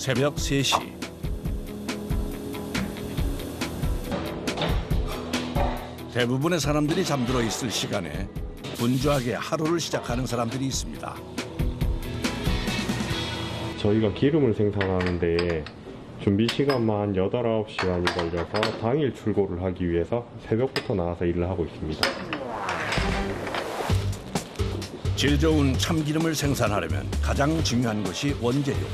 새벽 3시. 대부분의 사람들이 잠들어 있을 시간에 분주하게 하루를 시작하는 사람들이 있습니다. 저희가 기름을 생산하는데 준비 시간만 8, 9시간이 걸려서 당일 출고를 하기 위해서 새벽부터 나와서 일을 하고 있습니다. 질 좋은 참기름을 생산하려면 가장 중요한 것이 원재료.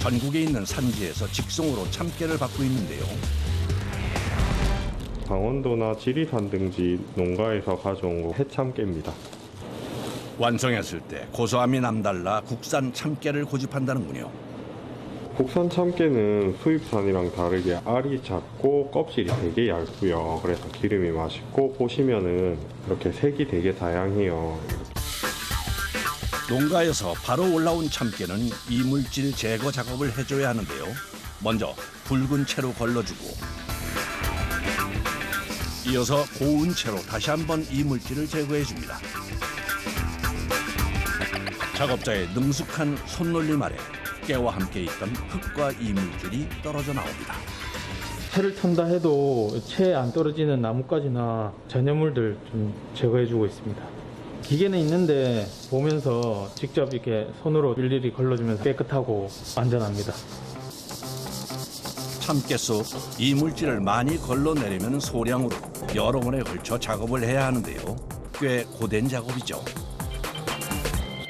전국에 있는 산지에서 직송으로 참깨를 받고 있는데요. 강원도나 지리산 등지 농가에서 가져온 해참깨입니다. 완성했을 때 고소함이 남달라 국산 참깨를 고집한다는군요. 국산 참깨는 수입산이랑 다르게 알이 작고 껍질이 되게 얇고요. 그래서 기름이 맛있고 보시면은 이렇게 색이 되게 다양해요. 농가에서 바로 올라온 참깨는 이물질 제거 작업을 해줘야 하는데요. 먼저 붉은 채로 걸러주고 이어서 고운 채로 다시 한번 이물질을 제거해줍니다. 작업자의 능숙한 손놀림 아래 깨와 함께 있던 흙과 이물질이 떨어져 나옵니다. 채를 턴다 해도 채에 안 떨어지는 나뭇가지나 잔여물들 좀 제거해주고 있습니다. 기계는 있는데 보면서 직접 이렇게 손으로 일일이 걸러주면서 깨끗하고 안전합니다. 참깨 속 이물질을 많이 걸러내려면 소량으로 여러 번에 걸쳐 작업을 해야 하는데요. 꽤 고된 작업이죠.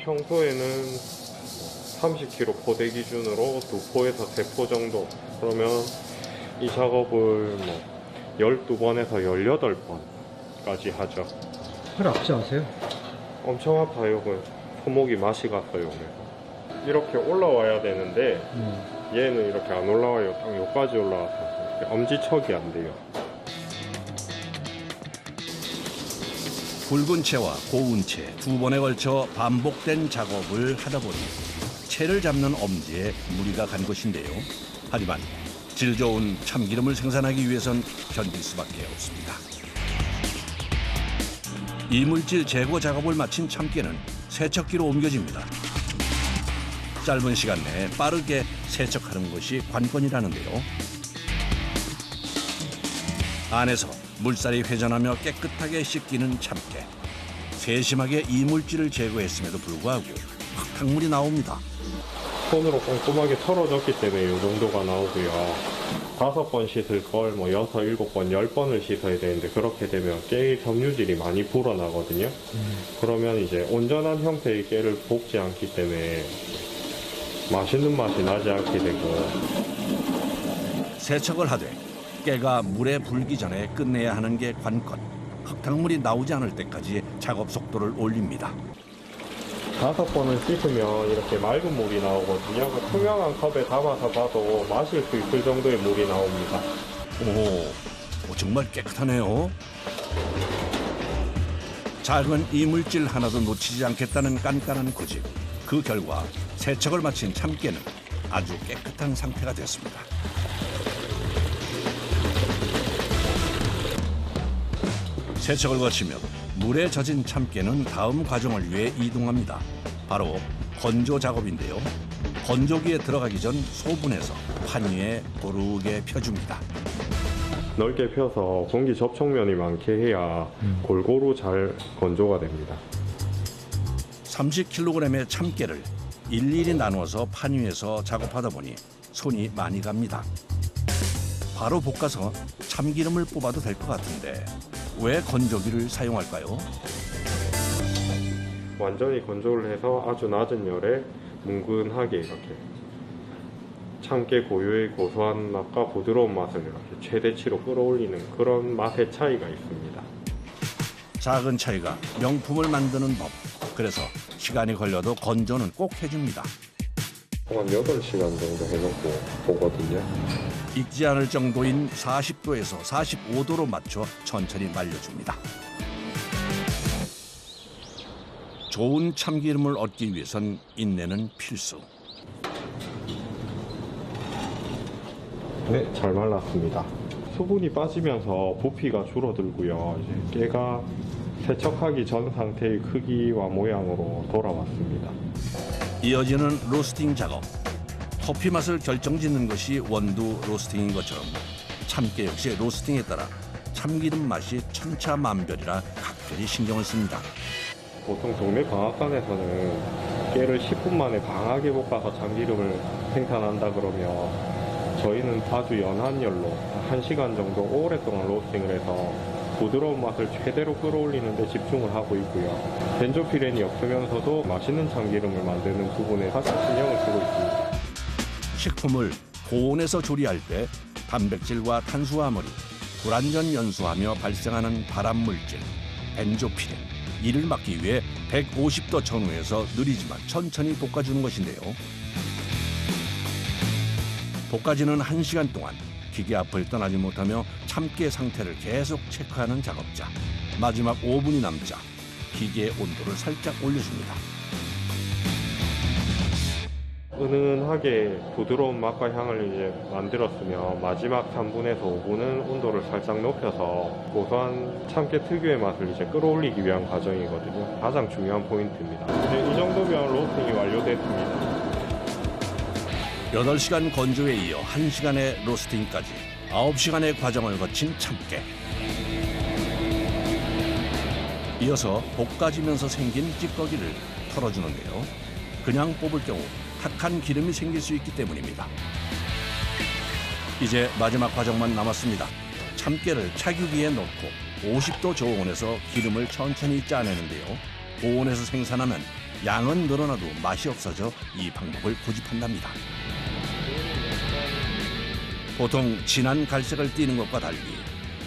평소에는 30kg 포대 기준으로 2포에서 3포 정도. 그러면 이 작업을 12번에서 18번까지 하죠. 허리 아프지 않으세요? 엄청 아파요. 손목이 맛이 갔어요. 그래서 이렇게 올라와야 되는데 얘는 이렇게 안 올라와요. 딱 여기까지 올라와서 엄지척이 안 돼요. 붉은 채와 고운 채 두 번에 걸쳐 반복된 작업을 하다 보니 채를 잡는 엄지에 무리가 간 것인데요. 하지만 질 좋은 참기름을 생산하기 위해선 견딜 수밖에 없습니다. 이물질 제거 작업을 마친 참깨는 세척기로 옮겨집니다. 짧은 시간 내에 빠르게 세척하는 것이 관건이라는데요. 안에서 물살이 회전하며 깨끗하게 씻기는 참깨. 세심하게 이물질을 제거했음에도 불구하고 흙탕물이 나옵니다. 손으로 꼼꼼하게 털어줬기 때문에 이 정도가 나오고요. 5번 씻을 걸 6, 7번, 10번을 씻어야 되는데 그렇게 되면 깨의 섬유질이 많이 불어나거든요. 그러면 이제 온전한 형태의 깨를 볶지 않기 때문에 맛있는 맛이 나지 않게 되고. 세척을 하되 깨가 물에 불기 전에 끝내야 하는 게 관건. 흙탕물이 나오지 않을 때까지 작업 속도를 올립니다. 5번을 씻으면 이렇게 맑은 물이 나오거든요. 그 투명한 컵에 담아서 봐도 마실 수 있을 정도의 물이 나옵니다. 오, 정말 깨끗하네요. 작은 이물질 하나도 놓치지 않겠다는 깐깐한 고집. 그 결과 세척을 마친 참깨는 아주 깨끗한 상태가 됐습니다. 세척을 거치며 물에 젖은 참깨는 다음 과정을 위해 이동합니다. 바로 건조 작업인데요. 건조기에 들어가기 전 소분해서 판 위에 고르게 펴줍니다. 넓게 펴서 공기 접촉면이 많게 해야 골고루 잘 건조가 됩니다. 30kg의 참깨를 일일이 나누어서 판 위에서 작업하다 보니 손이 많이 갑니다. 바로 볶아서 참기름을 뽑아도 될 것 같은데 왜 건조기를 사용할까요? 완전히 건조를 해서 아주 낮은 열에 뭉근하게 이렇게 참깨 고유의 고소한 맛과 부드러운 맛을 이렇게 최대치로 끌어올리는 그런 맛의 차이가 있습니다. 작은 차이가 명품을 만드는 법. 그래서 시간이 걸려도 건조는 꼭 해줍니다. 한 8시간 정도 해놓고 보거든요. 익지 않을 정도인 40도에서 45도로 맞춰 천천히 말려줍니다. 좋은 참기름을 얻기 위해선 인내는 필수. 네, 잘 말랐습니다. 수분이 빠지면서 부피가 줄어들고요. 이제 깨가 세척하기 전 상태의 크기와 모양으로 돌아왔습니다. 이어지는 로스팅 작업. 커피 맛을 결정짓는 것이 원두 로스팅인 것처럼 참깨 역시 로스팅에 따라 참기름 맛이 천차만별이라 각별히 신경을 씁니다. 보통 동네 방앗간에서는 깨를 10분 만에 강하게 볶아서 참기름을 생산한다 그러면 저희는 아주 연한 열로 1시간 정도 오랫동안 로스팅을 해서 부드러운 맛을 최대로 끌어올리는 데 집중을 하고 있고요. 벤조피렌이 없으면서도 맛있는 참기름을 만드는 부분에 아주 신경을 쓰고 있습니다. 식품을 고온에서 조리할 때 단백질과 탄수화물이 불완전 연소하며 발생하는 발암물질 벤조피렌, 이를 막기 위해 150도 전후에서 느리지만 천천히 볶아주는 것인데요. 볶아지는 1시간 동안 기계 앞을 떠나지 못하며 참깨 상태를 계속 체크하는 작업자. 마지막 5분이 남자 기계의 온도를 살짝 올려줍니다. 은은하게 부드러운 맛과 향을 이제 만들었으면 마지막 3분에서 5분은 온도를 살짝 높여서 고소한 참깨 특유의 맛을 이제 끌어올리기 위한 과정이거든요. 가장 중요한 포인트입니다. 이 정도면 로스팅이 완료됐습니다. 8시간 건조에 이어 1시간의 로스팅까지 9시간의 과정을 거친 참깨. 이어서 볶아지면서 생긴 찌꺼기를 털어주는데요. 그냥 뽑을 경우 탁한 기름이 생길 수 있기 때문입니다. 이제 마지막 과정만 남았습니다. 참깨를 차규기에 넣고 50도 저온에서 기름을 천천히 짜내는데요. 고온에서 생산하면 양은 늘어나도 맛이 없어져 이 방법을 고집한답니다. 보통 진한 갈색을 띠는 것과 달리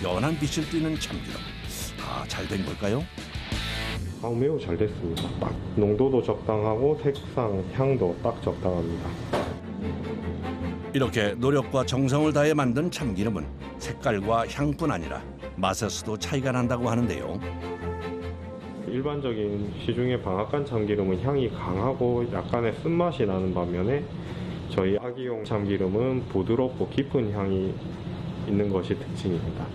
연한 빛을 띠는 참기름. 잘 된 걸까요? 매우 잘 됐습니다. 딱 농도도 적당하고 색상, 향도 딱 적당합니다. 이렇게 노력과 정성을 다해 만든 참기름은 색깔과 향뿐 아니라 맛에서도 차이가 난다고 하는데요. 일반적인 시중의 방앗간 참기름은 향이 강하고 약간의 쓴맛이 나는 반면에 저희 아기용 참기름은 부드럽고 깊은 향이 있는 것이 특징입니다.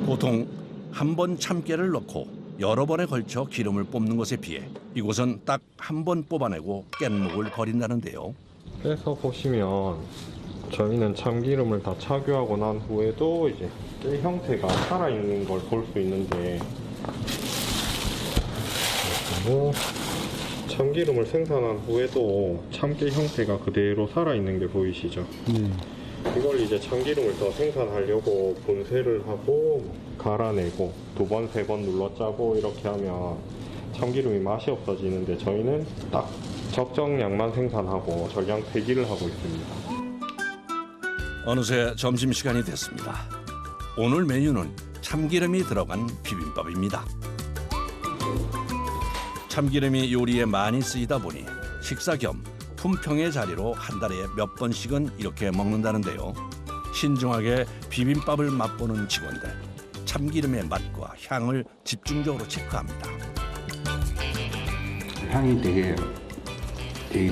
보통 한 번 참깨를 넣고 여러 번에 걸쳐 기름을 뽑는 것에 비해 이곳은 딱 한 번 뽑아내고 깻목을 버린다는데요. 그래서 보시면 저희는 참기름을 다 착유하고 난 후에도 이제 깨 형태가 살아있는 걸 볼 수 있는데, 그리고 참기름을 생산한 후에도 참깨 형태가 그대로 살아있는 게 보이시죠? 이걸 이제 참기름을 더 생산하려고 분쇄를 하고 갈아내고 2번, 3번 눌러짜고 이렇게 하면 참기름이 맛이 없어지는데 저희는 딱 적정량만 생산하고 전량 폐기를 하고 있습니다. 어느새 점심시간이 됐습니다. 오늘 메뉴는 참기름이 들어간 비빔밥입니다. 참기름이 요리에 많이 쓰이다 보니 식사 겸 품평의 자리로 한 달에 몇 번씩은 이렇게 먹는다는데요. 신중하게 비빔밥을 맛보는 직원들. 참기름의 맛과 향을 집중적으로 체크합니다. 향이 되게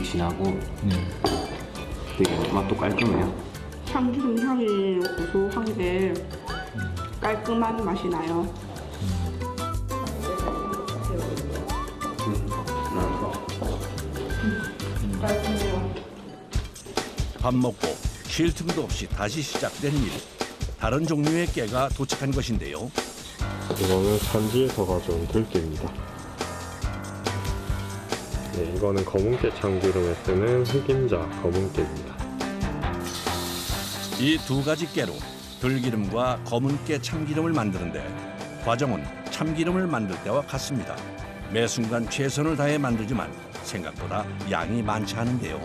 진하고 되게 맛도 깔끔해요. 참기름 향이 고소한데 깔끔한 맛이 나요. 깔끔해요. 밥 먹고 쉴 틈도 없이 다시 시작된 일. 다른 종류의 깨가 도착한 것인데요. 이거는 산지에서 가져온 들깨입니다. 네, 이거는 검은깨 참기름에 쓰는 흑임자 검은깨입니다. 이 두 가지 깨로 들기름과 검은깨 참기름을 만드는데 과정은 참기름을 만들 때와 같습니다. 매 순간 최선을 다해 만들지만 생각보다 양이 많지 않은데요.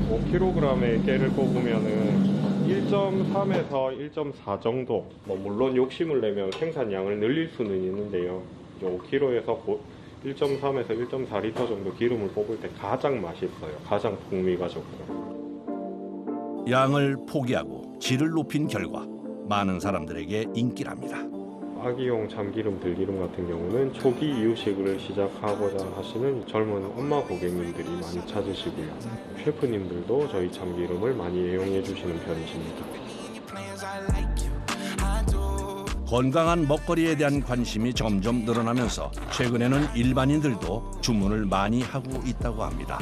5kg의 깨를 뽑으면은 1.3에서 1.4 정도, 물론 욕심을 내면 생산량을 늘릴 수는 있는데요. 5kg에서 1.3에서 1.4리터 정도 기름을 뽑을 때 가장 맛있어요. 가장 풍미가 좋고. 양을 포기하고 질을 높인 결과 많은 사람들에게 인기랍니다. 아기용 참기름, 들기름 같은 경우는 초기 이유식을 시작하고자 하시는 젊은 엄마 고객님들이 많이 찾으시고요. 셰프님들도 저희 참기름을 많이 애용해 주시는 편이십니다. 건강한 먹거리에 대한 관심이 점점 늘어나면서 최근에는 일반인들도 주문을 많이 하고 있다고 합니다.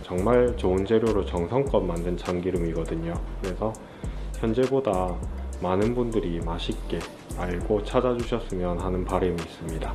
정말 좋은 재료로 정성껏 만든 참기름이거든요. 그래서 현재보다 많은 분들이 맛있게 알고 찾아주셨으면 하는 바람이 있습니다.